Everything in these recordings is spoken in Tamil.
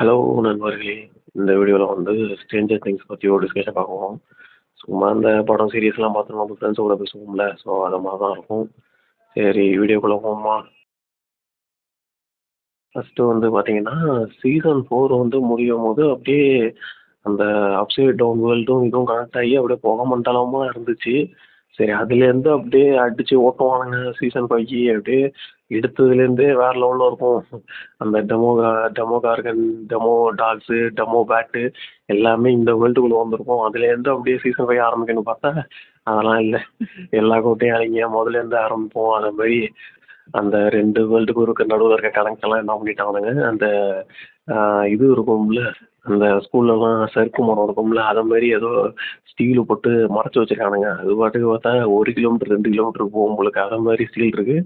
ஹலோ நண்பர்களே! இந்த வீடியோல வந்து ஸ்ட்ரேஞ்சர் திங்ஸ் பத்தி ஒரு டிஸ்கஷன் பார்க்குவோம். சும்மா இந்த படம், சீரிஸ்லாம் பார்த்து நம்ம ஃப்ரெண்ட்ஸ் கூட பேசுவோம்ல, ஸோ அது மாரி தான் இருக்கும். சரி வீடியோக்குள்ள போவோமா? ஃபர்ஸ்ட்டு வந்து பார்த்தீங்கன்னா, சீசன் 4 வந்து முடியும்போது அப்படியே அந்த அப்சைட் டவுன் வேர்ல்டும் இதுவும் கனெக்ட் ஆகி அப்படியே புகை மண்டலமா இருந்துச்சு. சரி அதுலேருந்து அப்படியே அடிச்சு ஓட்டுவானுங்க சீசன் 5 அப்படியே எடுத்ததுலேருந்தே வேற லெவல்ல இருக்கும். அந்த Demogorgon, demodogs, demobats எல்லாமே இந்த வேர்ல்டுக்குள்ள வந்திருக்கும். அதுலேருந்து அப்படியே சீசன் 5 ஆரம்பிக்கும்னு பார்த்தா, அதெல்லாம் இல்ல. எல்லா கோட்டையும் அழிங்க முதல்லேருந்து ஆரம்பிப்போம். அது மாரி அந்த 2 வேர்ல்டுக்கும் இருக்க நடுவுல இருக்க கனெக்ஷன்லாம் என்ன பண்ணிட்டானுங்க, அந்த இது இருக்கும்ல, அந்த ஸ்கூல்லலாம் சறுக்கு மரம் இருக்கும்ல, அத மாரி ஏதோ ஸ்டீலு போட்டு மறைச்சு வச்சிருக்கானுங்க. அது பாட்டுக்கு பார்த்தா 1 கிலோமீட்டர், 2 கிலோமீட்டர் போகும் போல இருக்கு. அத மாரி ஸ்டீல் இருக்கு.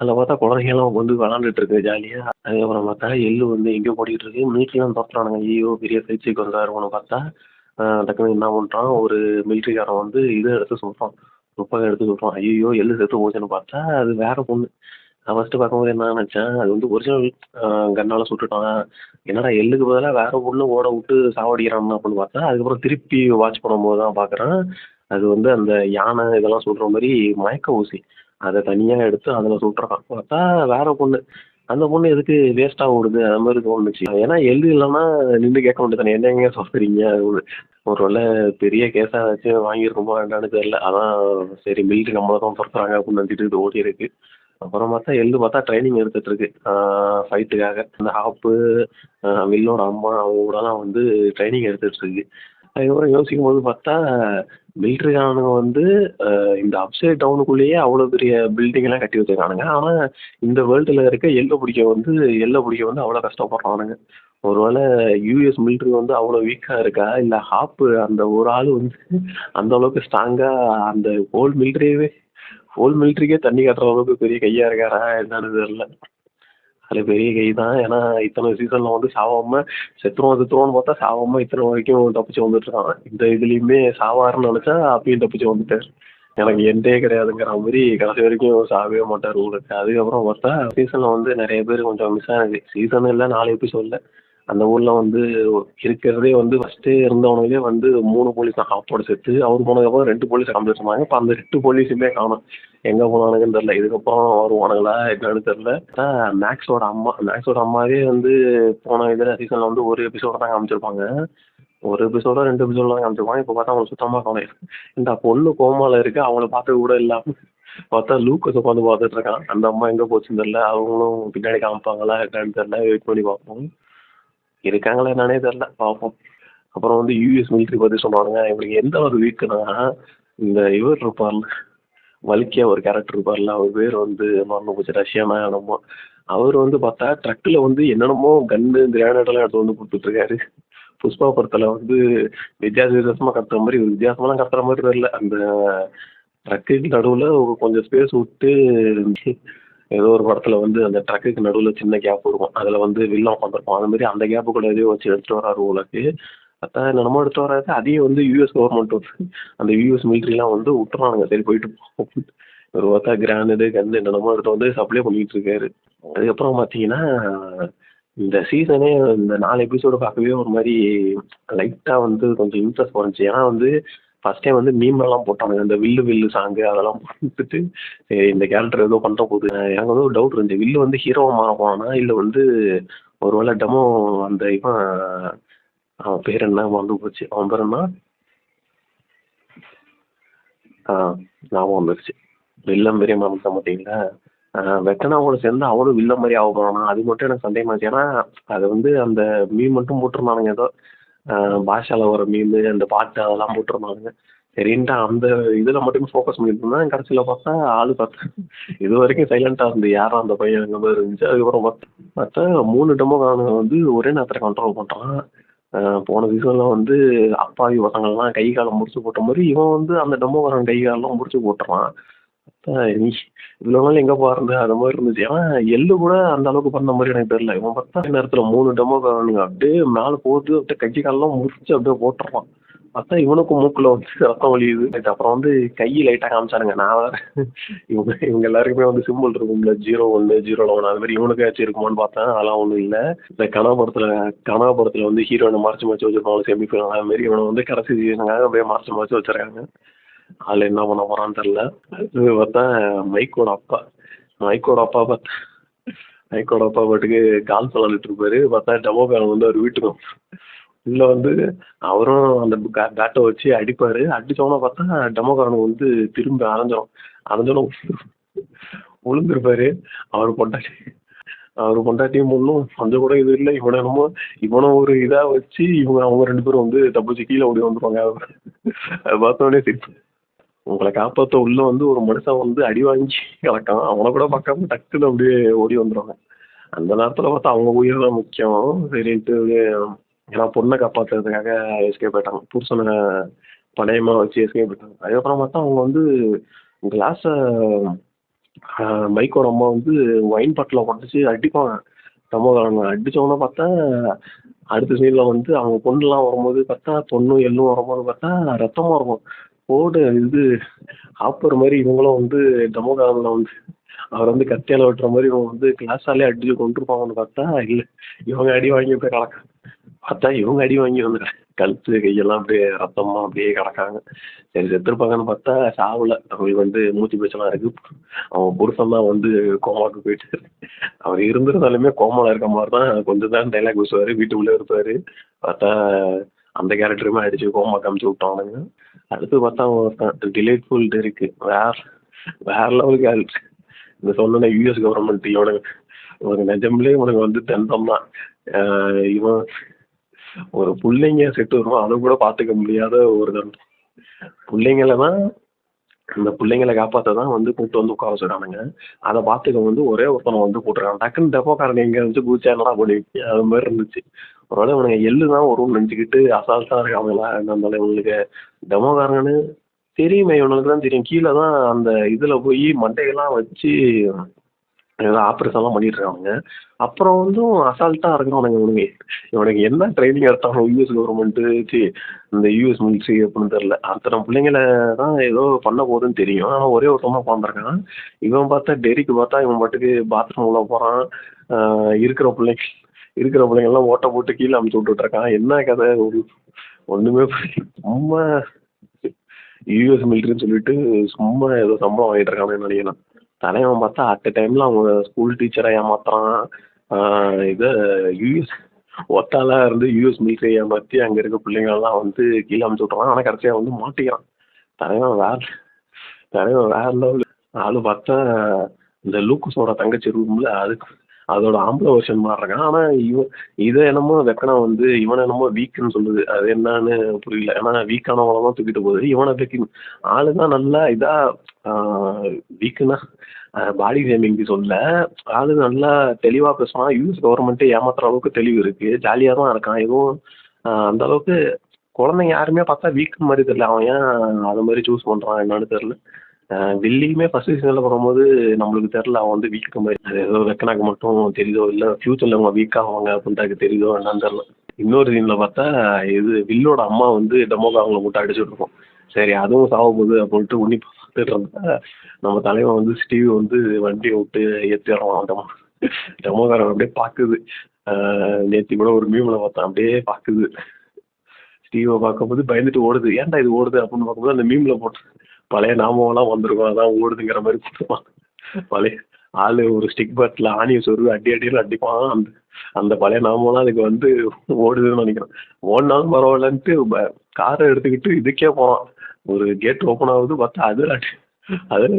அதில பார்த்தா குழந்தைங்கலாம் வந்து விளாண்டுட்டு இருக்கு ஜாலியா. அதுக்கப்புறம் பார்த்தா எள்ளு வந்து எங்கேயோ ஓடிட்டு இருக்கு. மிலிட்ரிலாம் தொரத்துறானுங்க. ஐயய்யோ! பெரிய ஃபைட் சீக்வென்ஸா இருக்கும்னு பார்த்தா, டக்குனு என்ன பண்றான், ஒரு மிலிட்ரிக்காரன் வந்து இத எடுத்து சுடுறான். துப்பாக்கி எடுத்து சுடுறான். ஐயய்யோ! எள்ளு செத்து போச்சுன்னு பார்த்தா, அது வேற பொண்ணு. நான் ஃபர்ஸ்ட்டு பார்க்கும்போது என்ன நெனச்சேன், அது வந்து ஒரிஜினல் கன்னால சுட்டுட்டான். என்னடா எள்ளுக்கு பதிலா வேற பொண்ணு ஓட விட்டு சாவடிக்கிறான் அப்படின்னு பார்த்தா, அதுக்கப்புறம் திருப்பி வாட்ச் பண்ணும்போது தான் பார்க்குறேன், அது வந்து அந்த யானை இதெல்லாம் சுடுற மாரி மயக்க ஊசி. அத தனியா எடுத்து அதில சுட்டுறான். பார்த்தா வேற பொண்ணு. அந்த பொண்ணு எதுக்கு வேஸ்ட்டா ஓடுது? அது மாரி தோணுச்சு. ஏன்னா எள்ளு இல்லன்னா நின்னு கேட்க வேண்டியது தானே, என்னங்க சுடுறீங்க? ஒரு வேள பெரிய கேஸா ஏதாச்சும் வாங்கியிருக்குமா என்னன்னு தெரியல. அதான் சரி மிலிட்டரி நம்மள தான் துரத்துறாங்க அப்படின்னு நினச்சுட்டு இது ஓடியிருக்கு. அப்புறம் பார்த்தா எள்ளு பார்த்தா ட்ரைனிங் எடுத்துட்டு இருக்கு. ஃபைட்டுக்காக. அந்த ஹாப்பு, வில்லோட அம்மா அவங்க கூடலாம் வந்து ட்ரைனிங் எடுத்துட்டு இருக்கு. அதுக்கப்புறம் யோசிக்கும்போது பார்த்தா, மிலிட்டரிக்காரனுங்க வந்து இந்த அப்சைட் டவுனுக்குள்ளேயே அவ்வளோ பெரிய பில்டிங்லாம் கட்டி வச்சிருக்கானுங்க. ஆனா, இந்த வேர்ல்டுல இருக்க எள்ள பிடிக்க வந்து அவ்வளோ கஷ்டப்படுறானுங்க. ஒருவேள யுஎஸ் மிலிட்டரி வந்து அவ்வளோ வீக்கா இருக்கா? இல்ல அந்த ஒரு ஆளு வந்து அந்த அளவுக்கு ஸ்ட்ராங்கா அந்த ஹோல் மிலிட்டரிக்கே தண்ணி காட்டுற அளவுக்கு பெரிய கையா இருக்காரா என்னன்னு தெரியல. அது பெரிய கை தான். ஏன்னா இத்தனை சீசன்ல வந்து சாவாம செத்துருவோம்னு பார்த்தா சாவாம இத்தனை வரைக்கும் தப்பிச்சு வந்துட்டு இருக்கான். இந்த இதுலயுமே சாவாருன்னு நினைச்சா அப்பயும் தப்பிச்சு வந்துட்டாரு. எனக்கு எண்டே கிடையாதுங்கிற மாதிரி கடைசி வரைக்கும் சாகவே மாட்டார் உங்களுக்கு. அதுக்கப்புறம் பார்த்தா சீசன்ல வந்து நிறைய பேர் கொஞ்சம் மிஸ் ஆனது. சீசன் இல்ல 4 எபிசோட்ல. அந்த ஊர்ல வந்து இருக்கிறதே வந்து ஃபர்ஸ்ட்டு இருந்தவனுங்களே வந்து 3 போலீஸ் தான் அப்போட செத்து. அவரு போனதுக்கப்புறம் 2 போலீஸ காமிச்சிட்டு இப்ப அந்த 2 போலீஸுமே காணோம். எங்க போனானுங்கன்னு தெரியல. இதுக்கப்புறம் வருவானுங்களா என்னன்னு தெரியல. மேக்ஸோட அம்மாவே வந்து போன சீசன்ல வந்து ஒரு எபிசோட தான் காமிச்சிருப்பாங்க. ஒரு எபிசோடோ 2 எபிசோடு தான் காமிச்சிருப்பாங்க. இப்ப பார்த்தா அவங்கள சுத்தமா காணோம். ஏன்டா பொண்ணு கோமால இருக்கு. அவங்கள பார்க்க கூட இல்லாம பார்த்தா லூக்கஸ் உட்காந்து பார்த்துட்டு இருக்கான். அந்த அம்மா எங்க போச்சுன்னு தெரியல. அவங்களும் பின்னாடி காமிப்பாங்களா என்னன்னு தெரியல. வெயிட் பண்ணி பார்ப்போம். இருக்காங்களா என்னன்னே தெரியல. பார்ப்போம். அப்புறம் வந்து யுஎஸ் மிலிட்டரி பத்தி சொன்னானுங்க. இவனுக்கு எந்த ஒரு வீக்குனா, இந்த இவர் இருப்பார்ல, வல்கியா ஒரு கேரக்டர் இருப்பார்ல, அவர் பேர் வந்து மறந்து போச்சு. ரஷ்யானா என்னமோ. அவர் வந்து பார்த்தா ட்ரக்ல வந்து என்னென்னமோ கன்னு, கிரானைட் எல்லாம் எடுத்து வந்து குடுத்துட்டு இருக்காரு. புஷ்பா படத்துல வந்து வித்தியாசமா கத்துற மாரி, வித்தியாசமாலாம் கத்துற மாரி தெரியல. அந்த ட்ரக்குக்கு நடுவுல ஒரு கொஞ்சம் ஸ்பேஸ் விட்டு ஏதோ ஒரு படத்துல வந்து அந்த ட்ரக்குக்கு நடுவுல சின்ன கேப் இருக்கும். அதுல வந்து வில்லன் உட்காந்துருப்பான். அது மாரி அந்த கேப்புக்குள்ள எதையோ வச்சு எடுத்துட்டு வராரு போல இருக்கு. பார்த்தா என்னென்னமோ எடுத்துட்டு வராரு. அதையும் வந்து யுஎஸ் கவர்மெண்ட் வந்து அந்த யுஎஸ் மிலிட்டரிலாம் வந்து விட்டுறானுங்க. சரி போயிட்டு போகும். இவரு பார்த்தா கிரானைடு, கன்னு என்னென்னமோ எடுத்து வந்து சப்ளை பண்ணிட்டு இருக்காரு. அதுக்கப்புறம் பார்த்தீங்கன்னா, இந்த சீசனே இந்த 4 எபிசோடு பார்க்கவே ஒரு மாரி லைட்டா வந்து கொஞ்சம் இன்ட்ரெஸ்ட் கொறஞ்சுச்சு. ஏன்னா வந்து ஃபர்ஸ்ட் டைம் வந்து மீம்லாம் போட்டானுங்க. இந்த வில்லு வில்லு சாங்கு அதெல்லாம் போட்டுட்டு, சரி இந்த கேரக்டர் ஏதோ பண்ற போது. எனக்கு வந்து ஒரு டவுட் இருந்துச்சு. வில்லு வந்து ஹீரோவா மாற போறானா? இல்ல வந்து ஒரு வேள டெமோ அந்த அவன் பேர் என்ன மறந்து போச்சு. அவன் பேர் என்ன? ஆ ஞாபகம் வந்துருச்சு. வில்லன் மாரியே மறந்துட்டேன் பாத்தீங்களா? வெட்டனா கூட சேர்ந்து அவனும் வில்லன் மாரி ஆக போறானா? அது மட்டும் எனக்கு சந்தேகமா இருந்துச்சு. ஏன்னா, அது வந்து அந்த மீம் மட்டும் போட்டிருந்தானுங்க ஏதோ. அ பாஷால வர மீமு, அந்த பாட்டு அதெல்லாம் போட்டிருந்தானுங்க. சரின்ட்டு அந்த இதுல மட்டுமே ஃபோக்கஸ் பண்ணிட்டு இருந்தேன். கடைசில பார்த்தா பார்த்தா இதுவரைக்கும் சைலண்ட்டா இருந்து யார்ரா அந்த பையன்ங்கிற மாரி இருந்துச்சு. அதுக்கப்புறம் பார்த்தா 3 டெமோகாரனுங்க வந்து ஒரே நேரத்துல கண்ட்ரோல் பண்றான். அ போன சீசன்ல வந்து அப்பாவி பசங்கள்லாம் கை கால முறிச்சு போட்ட மாரி, இவன் வந்து அந்த டெமோகாரன் கை கால்லாம் முறிச்சு போட்டுறான். நீ இவ்வளோ நாள் எங்கப்பா இருந்த? அது மாரி இருந்துச்சு. ஏன்னா எள்ளு கூட அந்த அளவுக்கு பண்ண மாரி எனக்கு தெரியல. இவன் பார்த்தா நேரத்துல 3 டெமோகாரனுங்க அப்படியே மேல போகுது. அப்படியே கை கால்லாம் முறிச்சு அப்படியே போட்டுறான். பார்த்தா இவனுக்கும் மூக்குல வந்து ரத்தம் வலியுது. ரைட் அப்புறம் வந்து கை லைட்டா காமிச்சானுங்க. நான் வேற இவங்க இவங்க எல்லாருக்குமே வந்து சிம்பிள் இருக்கும்ல 01, 01 அது மாதிரி இவனுக்காச்சும் இருக்குமான்னு பார்த்தேன். அதெல்லாம் ஒண்ணும் இல்ல. இந்த கனகா படத்துல வந்து ஹீரோயின மறைச்சு மறைச்சு வச்சிருப்பாங்க செமிஃபைனல் அது மாதிரி இவனை வந்து கடைசி சீசனுக்காக அப்படியே மறைச்சு மறைச்சு வச்சிருக்காங்க. அதுல என்ன பண்ண போறான்னு தெரியல. அடுத்தது பார்த்தா மைக்கோட அப்பா மைக்கோட அப்பா பார்த்தா மைக்கோட அப்பா பாட்டுக்கு கால் விளையாண்டுட்டு இருப்பாரு. பார்த்தா டெமோகாரன் வந்து அவர் வீட்டுக்கு உள்ள வந்து அவரும் அந்த பேட்டை வச்சு அடிப்பாரு. அடிச்சவன பார்த்தா டெமோகாரனுக்கு வந்து திரும்பி அரைஞ்சோம் விழுந்திருப்பாரு. அவர் பொண்டாட்டி அவர் பொண்டாட்டியும் பொண்ணும் கொஞ்சம் கூட இது இல்லை. இவனை ஒரு இதா வச்சு அவங்க 2 பேரும் வந்து தப்பிச்சு கீழே ஓடி வந்துருவாங்க. அதை பார்த்தோன்னே சிரிப்பு. உங்களை காப்பாற்ற உள்ள வந்து ஒரு மனுஷன் வந்து அடி வாங்கி கிடக்கான். அவனை கூட பார்க்காம டக்குன்னு அப்படியே ஓடி வந்துருவாங்க. அந்த நேரத்துல பார்த்தா அவங்க உயிர் தான் முக்கியம். சரின்ட்டு ஏன்னா பொண்ணை காப்பாத்துறதுக்காக எஸ்கேப் ஆயிட்டாங்க. புருஷனை பணையமா வச்சு எஸ்கேப் ஆயிட்டாங்க. அதுக்கப்புறம் பார்த்தா அவங்க வந்து கிளாஸ மைக்கோட அம்மா வந்து ஒயின் பாட்டில் உடச்சி அடிப்பாங்க. சமோதரங்க அடிச்சவன பார்த்தா அடுத்த சீன்ல வந்து அவங்க பொண்ணுலாம் வரும்போது பார்த்தா பொண்ணும் எள்ளும் வரும்போது பார்த்தா ரத்தமா இருக்கும். போடு இது ஆப்பர் மாதிரி இவங்களும் வந்து டெமோகாரன்ல வந்து அவர் வந்து கத்தியால வெட்டுற மாதிரி இவங்க வந்து கிளாஸாலே அடிச்சு கொண்டிருப்பாங்கன்னு பார்த்தா இல்லை. இவங்க அடி வாங்கி போய் கிடக்கு. பார்த்தா இவங்க அடி வாங்கி வந்து கழுத்து கையெல்லாம் அப்படியே ரத்தமா அப்படியே கிடக்காங்க. சரி செத்துருப்பாங்கன்னு பார்த்தா சாவுல அவங்களுக்கு வந்து மூச்சு பேச்செல்லாம் இருக்கு. அவன் புருஷன் தான் வந்து கோமாக்கு போயிட்டு அவர் இருந்திருந்தாலுமே கோமால இருக்க மாதிரி தான் கொஞ்சம் தான் டைலாக் பேசுவாரு. வீட்டுக்குள்ளே இருப்பாரு. பார்த்தா அந்த கேரக்டருமே அடிச்சு கோமா காமிச்சு விட்டானுங்க. அடுத்து பார்த்தா அவன் டிலேட்ஃபுல் இருக்கு வேற லெவலுக்கு ஆயிடுச்சு. இந்த சொன்ன யூஎஸ் கவர்மெண்ட் இவனுக்கு நிஜம்லேயே இவனுக்கு வந்து தண்டம் தான். இவன் ஒரு பிள்ளைங்க செட்டு வரும் அதை கூட பார்த்துக்க முடியாத ஒரு தண்டம். பிள்ளைங்கள தான் அந்த பிள்ளைங்களை காப்பாற்ற தான் வந்து கூப்பிட்டு வந்து உட்கார வச்சுருக்கானுங்க. அதை பார்த்துக்க வந்து ஒரே ஒருத்தனை வந்து போட்டுருக்கான். டக்குன்னு டெப்போக்காரன் எங்கே இருந்துச்சு குதிச்சா என்னடா பண்ணுவீங்க அது மாதிரி இருந்துச்சு. ஒருவேளை இவனுங்க எள்ளு தான் வரும்னு நினச்சிக்கிட்டு அசால்ட்டாக இருக்காங்களா என்னன்னு இவங்களுக்கு டெமோக்காரங்கன்னு தெரியுமே. இவனுக்கு தான் தெரியும். கீழே தான் அந்த இதில் போய் மண்டையெல்லாம் வச்சு ஏதோ ஆப்ரேஷன்லாம் பண்ணிட்டு இருக்கானுங்க. அப்புறம் வந்து அசால்ட்டாக இருக்கிறவனுங்க இவனுக்கு என்ன ட்ரைனிங் எடுத்தாங்க யூஎஸ் கவர்மெண்ட்டு இந்த யூஎஸ் மிலிட்ரி அப்படின்னு தெரில. அத்தனை பிள்ளைங்கள தான் ஏதோ பண்ண போகுதுன்னு தெரியும். ஆனால் ஒரே ஒருத்தமாக உட்காந்துருக்கான். இவன் பார்த்தா டெரிக்கு பார்த்தா இவன் பாட்டுக்கு பாத்ரூம் உள்ள போகிறான். இருக்கிற பிள்ளைங்கள்லாம் ஓட்ட போட்டு கீழே அமுச்சு விட்டுட்ருக்கான். என்ன கதை ஒன்றுமே சும்மா யூஎஸ் மிலிட்ரின்னு சொல்லிட்டு சும்மா ஏதோ சம்பளம் வாங்கிட்டு இருக்கான்னு நினைக்கிறேன். தலைவன் பார்த்தா அட் டைம்ல அவங்க ஸ்கூல் டீச்சரை ஏமாத்துறான். இதை யூஎஸ் ஒத்தாலா இருந்து யூஎஸ் மிலிட்ரி ஏமாற்றி அங்கே இருக்க பிள்ளைங்கள்லாம் வந்து கீழே அமுச்சு விட்றான். ஆனால் கடைசியாக வந்து மாட்டிக்கிறான். தலைவன் வேற தலைவன் வேற லெவலு. ஆளு பார்த்தா இந்த லூக்குஸோட தங்கச்சி ரூம்ல அதோட ஆம்பளை வருஷன் மாதிரி இருக்கான். ஆனால் இதை என்னமோ வெக்கனா வந்து இவனை என்னமோ வீக்குன்னு சொல்லுது. அது என்னன்னு புரியல. ஏன்னா வீக்கானவங்கள தான் தூக்கிட்டு போகுது. இவனை வெக்கி ஆளு தான் நல்லா இதா வீக்குன்னா பாடி ஷேமிங்க்கு சொல்ல ஆளு நல்லா தெளிவாக பேசுவான். யூஎஸ் கவர்மெண்ட்டே ஏமாத்துற அளவுக்கு தெளிவு இருக்கு. ஜாலியாக தான் இருக்கான். எதுவும் அந்த அளவுக்கு குழந்தைங்க யாருமே பார்த்தா வீக்கு மாதிரி தெரியல. அவன் ஏன் அது மாதிரி சூஸ் பண்ணுறான் என்னன்னு தெரில. வில்லியுமே ஃபர்ஸ்ட் சீசனில் வரும்போது நம்மளுக்கு தெரில அவன் வந்து வீக்கு மாதிரி. அது ஏதோ வெக்கனாக்கு மட்டும் தெரியுதோ இல்லை ஃப்யூச்சரில் அவங்க வீக் ஆவாங்க அப்படின்ட்டு தெரியுதோ என்னன்னு தெரில. இன்னொரு சீனில் பார்த்தா இது வில்லோட அம்மா வந்து டெமோகா அவங்கள மட்டும் அடிச்சுட்டு இருக்கோம். சரி அதுவும் சாவ போகுது அப்படின்ட்டு உன்னி பார்த்துட்டு இருந்தா நம்ம தலைவன் வந்து ஸ்டீவ் வந்து வண்டியை விட்டு ஏற்றிடுறான். டெமோகாரன் அப்படியே பார்க்குது. நேற்று கூட ஒரு மீமில் பார்த்தேன் அப்படியே பார்க்குது. ஸ்டீவை பார்க்கும்போது பயந்துட்டு ஓடுது. ஏன்டா இது ஓடுது அப்படின்னு பார்க்கும்போது அந்த மீமில் போட்டு பழைய நாமெல்லாம் வந்திருக்கும் அதான் ஓடுதுங்கிற மாதிரி போட்டுருவான். பழைய ஆளு ஒரு ஸ்டிக் பேட்டில் ஆணியை சொருவி அடியில் அடிப்பான். அந்த பழைய நாமெல்லாம் அதுக்கு வந்து ஓடுதுன்னு நினைக்கிறேன். ஓடினாலும் பரவாயில்லன்ட்டு காரை எடுத்துக்கிட்டு இதுக்கே போவான். ஒரு கேட் ஓப்பன் ஆகுது பார்த்தா அதில்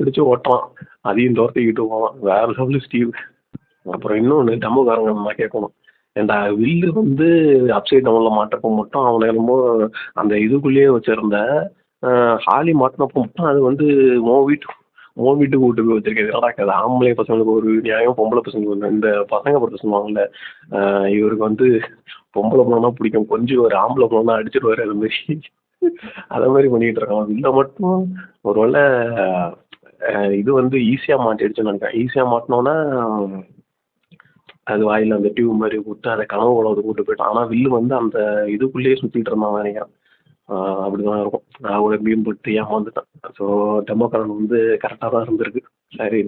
அடிச்சு ஓட்டுறான். அதையும் துரத்திக்கிட்டு போவான். வேற லெவலு ஸ்டீவ். அப்புறம் இன்னொன்று டம்முக்காரங்க நான் கேட்கணும். ஏன்டா வில்லு வந்து அப்சைட் டவுனில் மாட்டப்போ மட்டும் அவனை என்னமோ அந்த இதுக்குள்ளேயே வச்சிருந்த ஹாலி மாட்டினப்போ மட்டும் அது வந்து உன் வீட்டுக்கு கூட்டு போய் வச்சிருக்கேன். நடக்காது. ஆம்பளை பசங்களுக்கு ஒரு நியாயம் பொம்பளை பசங்களுக்கு ஒன்று. இந்த பசங்க பொறுத்த சொல்லுவாங்கல்ல இவருக்கு வந்து பொம்பளை பழம்னா பிடிக்கும் கொஞ்சம் ஒரு ஆம்பளை பழம்னா அடிச்சிருவாரு. அது மாதிரி அதை மாதிரி பண்ணிக்கிட்டு இருக்கான். இல்லை மட்டும் ஒரு வேளை இது வந்து ஈஸியாக மாட்டிடுச்சுன்னு நினைக்கிறேன். ஈஸியாக மாட்டினோன்னா அது வாயில் அந்த டியூப் மாதிரி விட்டு அதை கனவு உலகத்தை கூட்டு போயிட்டான். ஆனால் வில்லு வந்து அந்த இதுக்குள்ளேயே சுற்றிட்டு இருந்தான் நினைக்கிறேன். அப்படிதான் இருக்கும். நான் கூட மீன் போட்டு ஏமாந்துட்டேன். ஸோ டெமோக்காரன் வந்து கரெக்டாக தான் இருந்திருக்கு. சரி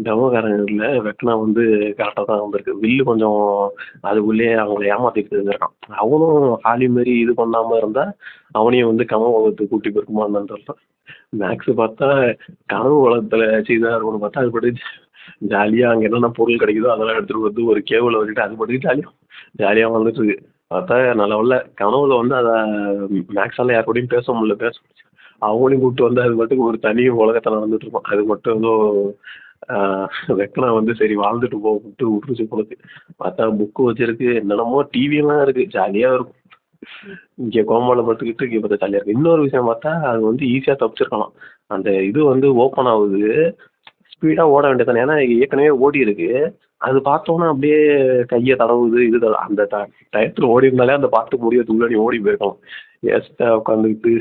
டெமோக்காரன் இல்லை, வெட்டினா வந்து கரெக்டாக தான் இருந்திருக்கு. வில்லு கொஞ்சம் அதுக்குள்ளேயே அவங்கள ஏமாத்திட்டு இருந்திருக்கான். அவனும் ஹாலி மாரி இது பண்ணாமல் இருந்தால் அவனையும் வந்து கனவு உலகத்துக்கு கூட்டி போயிருக்குமான்னு தெரியல. மேக்ஸ் பார்த்தா கனவு உலகத்தில் இதாக இருக்கும்னு பார்த்தா அது படி ஜாலியாக அங்கே என்னென்ன பொருள் கிடைக்குதோ அதெல்லாம் எடுத்துகிட்டு வந்து ஒரு கேபிளை வச்சுட்டு அது படி ஜாலியாக வந்துட்டு இருக்கு. பார்த்தா நல்ல உள்ள கனவுல வந்து அதை மேக்ஸால யார் கூடயும் பேச முடியல. அவங்களையும் கூப்பிட்டு வந்து அது மட்டும் ஒரு தனி உலகத்தில் நடந்துட்டு இருக்கும். அது மட்டும் ஏதோ வெக்கனா வந்து சரி வாழ்ந்துட்டு போட்டு விட்டுருச்சு போலக்கு. பார்த்தா புக்கு வச்சிருக்கு, என்னென்னமோ டிவியெல்லாம் இருக்கு, ஜாலியாக இருக்கும். இங்கே கோமாளி படுத்துக்கிட்டு இங்கே பார்த்தா ஜாலியாக இருக்கு. இன்னொரு விஷயம் பார்த்தா அது வந்து ஈஸியாக தப்பிச்சிருக்கலாம். அந்த இது வந்து ஓப்பன் ஆகுது, ஸ்பீடாக ஓட வேண்டியதானே, ஏன்னா ஏற்கனவே ஓடி இருக்கு. அது பார்த்தோன்னா அப்படியே கையை தடவுது இது அந்த டயத்தில் ஓடி இருந்தாலே அந்த பாட்டு முடியறதுக்கு முன்னாடி ஓடி போயிருக்கலாம். ஏஸ்டா உட்காந்துக்கிட்டு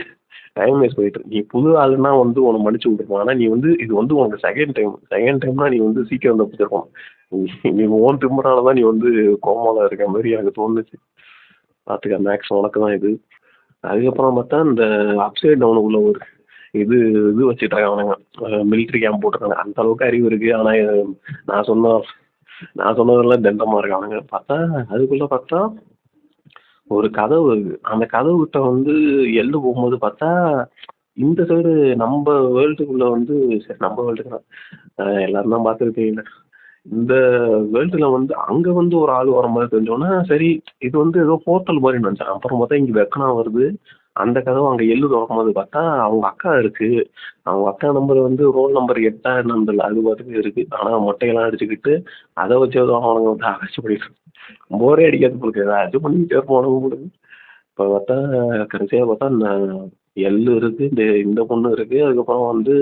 டைம் வேஸ்ட் பண்ணிட்டு நீ புது ஆளுன்னா வந்து உனக்கு மன்னிச்சு விட்டுருப்பான். ஆனால் நீ வந்து இது வந்து உனக்கு செகண்ட் டைம்னா நீ வந்து சீக்கிரம் தப்பிச்சிருக்கணும். நீ ஓன் திமுறால தான் நீ வந்து கோமால இருக்க மாதிரி எனக்கு தோணுச்சு. பார்த்துக்க மேக்ஸ் உனக்கு தான் இது. அதுக்கப்புறம் பார்த்தா இந்த அப்சைட் டவுனுக்குள்ள ஒரு இது இது வச்சுட்டாங்க அவனுங்க. மிலிட்ரி கேம்ப் போட்டிருக்காங்க. அந்த அளவுக்கு அறிவு இருக்கு. ஆனால் நான் சொன்ன நான் சொன்னதெல்லாம் தண்டமா இருக்கானுங்க. பார்த்தா அதுக்குள்ள பார்த்தா ஒரு கதவு இருக்கு. அந்த கதவுகிட்ட வந்து எள்ளு போகும்போது பார்த்தா இந்த சைடு நம்ம வேர்ல்டுக்குள்ள வந்து சரி நம்ம வேர்ல்டுக்கு எல்லாரும் தான் பார்த்துருப்பீங்க. இந்த வேர்ல்டுல வந்து அங்க வந்து ஒரு ஆள் வர மாதிரி தெரிஞ்சோன்னா சரி இது வந்து ஏதோ போர்ட்டல் மாதிரி நினைச்சேன். அப்புறம் பார்த்தா இங்க வெக்கனா வருது. அந்த கதவு அங்க எள்ளு திறக்கும்போது பார்த்தா அவங்க அக்கா இருக்கு. அவங்க அக்கா நம்பர் வந்து ரோல் நம்பர் 8 என்னன்னு அது பாட்டுக்கு இருக்கு. ஆனா மொட்டையெல்லாம் அடிச்சுக்கிட்டு அதை வச்சு ஏதோ அவனுங்க வந்து ஆராய்ச்சி பண்ணிட்டு போரே அடிக்காது போலுக்கு ஏதாச்சும் பண்ணிக்கிட்டே இருப்பானுங்க போலுக்கு. இப்போ பார்த்தா கடைசியாக பார்த்தா எள்ளு இருக்கு, இந்த பொண்ணு இருக்கு, அதுக்கப்புறம் வந்து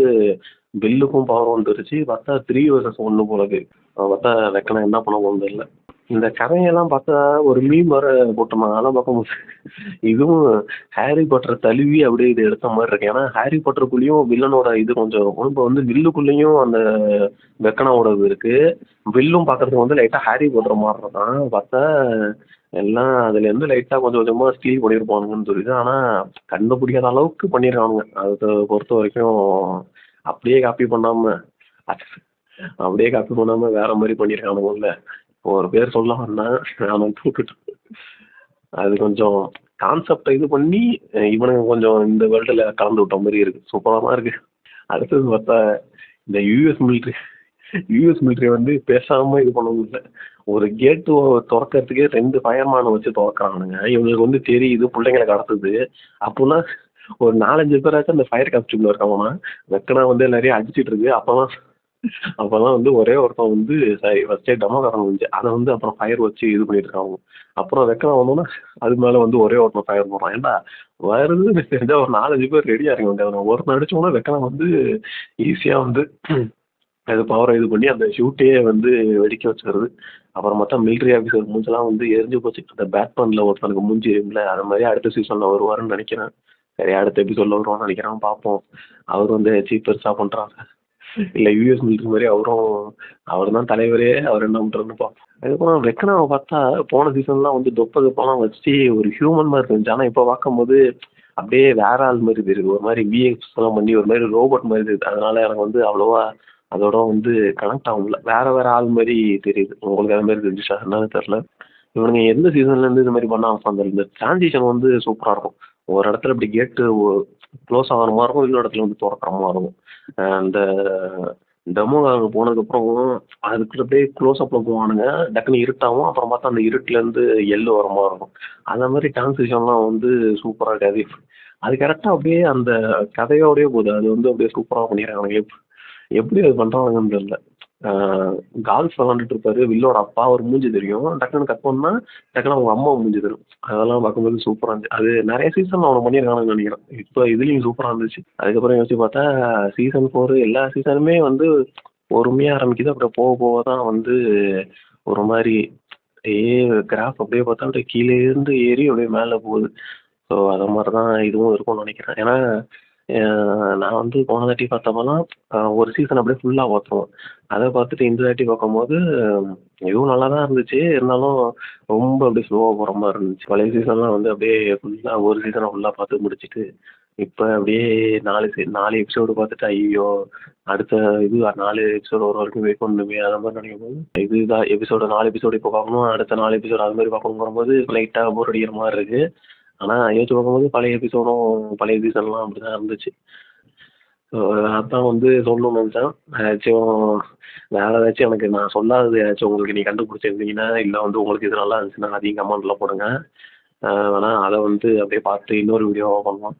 பில்லுக்கும் பவர் வந்துருச்சு. பார்த்தா 3 vs 1 போலக்கு. பார்த்தா வெக்கனா என்ன பண்ண போகுது இல்லை. இந்த கதையெல்லாம் பார்த்தா ஒரு மீம் வர போட்டோம். அதெல்லாம் பார்க்கும்போது இதுவும் ஹாரி பாட்டர் தழுவி அப்படியே இது எடுத்த மாதிரி இருக்கு. ஏன்னா ஹாரி பாட்டருக்குள்ளேயும் வில்லனோட இது கொஞ்சம் இருக்கும். இப்போ வந்து வில்லுக்குள்ளேயும் அந்த வெக்கனாவோட இது இருக்கு. வில்லும் பார்க்கறதுக்கு வந்து லைட்டாக ஹாரி பாட்டர் மாதிரி இருக்கான். பார்த்தா எல்லாம் அதுலேருந்து லைட்டாக கொஞ்சம் கொஞ்சமாக ஸ்டீல் பண்ணியிருப்பானுங்கன்னு தெரியுது. ஆனால் கண்டுபிடிக்காத அளவுக்கு பண்ணியிருக்கானுங்க. அதை பொறுத்த வரைக்கும் அப்படியே காப்பி பண்ணாமல் வேற மாதிரி பண்ணியிருக்கானுங்கல்ல. இப்போ ஒரு பேர் சொல்ல வந்தேன், நான் வந்து விட்டுட்டேன். அது கொஞ்சம் கான்செப்டை இது பண்ணி இவனுங்க கொஞ்சம் இந்த வேர்ல்டில் கலந்து விட்ட மாதிரி இருக்கு. சூப்பராக தான் இருக்கு. அடுத்தது பார்த்தா இந்த யூஎஸ் மிலிட்ரி வந்து பேசாமல் இது பண்ணவும் இல்லை. ஒரு கேட்டு திறக்கிறதுக்கே 2 ஃபயர்மேனை வச்சு திறக்கிறானுங்க. இவங்களுக்கு வந்து தெரியுது பிள்ளைங்களை கடத்துது. அப்போனா ஒரு 4-5 பேராச்சும் அந்த ஃபயர் காஸ்டியூமில் இருக்காங்கன்னா வெக்கனா வந்து எல்லாரையும் அடிச்சிட்டு இருக்கு. அப்போதான் வந்து ஒரே ஒருத்தன் வந்து சரி ஃபர்ஸ்டே டெமோக்காரன் வந்துச்சு. அதை வந்து அப்புறம் ஃபயர் வச்சு இது பண்ணிட்டு இருக்காங்க. அப்புறம் வெக்கனா வந்தோன்னா அது மேலே வந்து ஒரே ஒருத்தன் ஃபயர் போடுறான். ஏன்டா வருதுன்னு தெரிஞ்சா ஒரு 4-5 பேர் ரெடியாக இருக்க வேண்டியது. ஒருத்தன் அடிச்சோன்னா வெக்கனா வந்து ஈஸியாக வந்து அது பவரை இது பண்ணி அந்த ஷூட்டையே வந்து வெடிக்க வச்சுருது. அப்புறம் பார்த்தா மிலிட்ரி ஆஃபீஸர் மூஞ்செல்லாம் வந்து எரிஞ்சு போச்சு. அந்த பேட்மேனில் ஒருத்தனுக்கு மூஞ்சி எரியும்ல, அது மாதிரி அடுத்த சீசனில் வருவாருன்னு நினைக்கிறேன். சரி அடுத்த எபிசோடில் வருவான்னு நினைக்கிறேன், பார்ப்போம். அவர் வந்து ஏதாச்சும் பெருசாக பண்ணுறாங்க இல்லை யூஎஸ் மிலிட்ரி மாதிரி அவர் தான் தலைவரே, அவர் என்ன பண்ணுறதுன்னு பார்ப்போம். அதுக்கப்புறம் வெக்கனாவை பார்த்தா போன சீசன்லாம் வந்து தொப்பெல்லாம் வச்சு ஒரு ஹியூமன் மாதிரி இருந்துச்சு. ஆனால் இப்போ பார்க்கும்போது அப்படியே வேற ஆள் மாதிரி தெரியுது. ஒரு மாதிரி விஎக்ஸ் எல்லாம் பண்ணி ஒரு மாதிரி ரோபோட் மாதிரி தெரியுது. அதனால எனக்கு வந்து அவ்வளோவா அதோட வந்து கனெக்ட் ஆகும்ல, வேற ஆள் மாதிரி தெரியுது. உங்களுக்கு அது மாதிரி தெரிஞ்சுச்சா என்னன்னு தெரில. இவனுங்க எந்த சீசன்லேருந்து இது மாதிரி பண்ண அந்த இந்த டிரான்சிஷன் வந்து சூப்பராக இருக்கும். ஒரு இடத்துல இப்படி கேட்டு க்ளோஸ் ஆகிற மாதிரி இருக்கும், இன்னொரு இடத்துல வந்து திறக்கிற மாதிரி இருக்கும். அந்த டெமோ அங்கே போனதுக்கப்புறம் அதுக்குள்ள அப்படியே க்ளோஸ் அப்பில் போவானுங்க, டக்குன்னு இருட்டாகும். அப்புறம் பார்த்தா அந்த இருட்டுலேருந்து எள்ளு வர மாதிரி இருக்கும். அந்த மாதிரி டிரான்சிஷன்லாம் வந்து சூப்பராக இருக்காது. அது கரெக்டாக அப்படியே அந்த கதையோடயே போகுது. அது வந்து அப்படியே சூப்பராக பண்ணிடுறாங்க. எப்படி அது பண்ணுறாங்கன்னு தெரியல. கால்ஃப் விளாண்டுட்டு இருப்பாரு வில்லோட அப்பா, ஒரு மூஞ்சி தெரியும். டக்குன்னு கட் பண்ணா டக்குன்னு அவங்க அம்மா மூஞ்சி தெரியும். அதெல்லாம் பார்க்கும்போது சூப்பராக இருந்துச்சு. அது நிறைய சீசன் அவனை பண்ணியிருக்காங்கன்னு நினைக்கிறேன். இப்போ இதுலேயும் சூப்பராக இருந்துச்சு. அதுக்கப்புறம் யோசிச்சு பார்த்தா சீசன் 4 எல்லா சீசனுமே வந்து பொறுமையாக ஆரம்பிக்குது. அப்புறம் போக போக தான் வந்து ஒரு மாதிரி கிராஃப் அப்படியே பார்த்தா அப்படியே கீழே இருந்து ஏறி அப்படியே மேலே போகுது. ஸோ அதை மாதிரி தான் இதுவும் இருக்கும்னு நினைக்கிறேன். ஏன்னா நான் வந்து போன தாட்டி பார்த்தப்பலாம் ஒரு சீசன் அப்படியே ஃபுல்லா பார்த்தோம். அத பார்த்துட்டு இந்த தாட்டி பார்க்கும்போது இதுவும் நல்லா தான் இருந்துச்சு. இருந்தாலும் ரொம்ப அப்படியே ஸ்லோவா போற மாரி இருந்துச்சு. பழைய சீசன்லாம் வந்து அப்படியே ஃபுல்லா ஒரு சீசன ஃபுல்லா பார்த்து முடிச்சுட்டு, இப்ப அப்படியே 4 எபிசோடு பார்த்துட்டு, ஐய்யயோ! அடுத்த இது 4 எபிசோடு வர வரைக்கும் வெயிட் பண்ணணுமே, அந்த மாரி நினைக்கும்போது, இதுதான் எபிசோடு 4 எபிசோடு இப்ப பார்க்கணும். அடுத்த 4 எபிசோடு அது மாரி பார்க்கணுங்கிறம்போது லைட்டா போர் அடிக்கிற மாரி இருக்கு. ஆனா யோசிச்சு பார்க்கும்போது பழைய எபிசோடும், பழைய சீசன்லாம் அப்படிதான் இருந்துச்சு. ஸோ அதான் வந்து சொல்லணும்னு நெனச்சேன். ஏதாச்சும் வேற ஏதாச்சும் எனக்கு நான் சொல்லாதது ஏதாச்சும் உங்களுக்கு நீங்க கண்டுபிடிச்சிருந்தீங்கன்னா, இல்ல வந்து உங்களுக்கு இது நல்லா இருந்துச்சுன்னா அதையும் கமெண்ட்ல போடுங்க. வேணா அத வந்து அப்படியே பார்த்து இன்னொரு வீடியோவா பண்ணலாம்.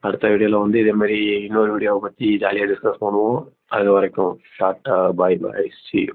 அடுத்த வீடியோல வந்து இதே மாரி இன்னொரு வீடியோவ பத்தி ஜாலியா டிஸ்கஸ் பண்ணுவோம். அதுவரைக்கும் tata, bye bye. C you.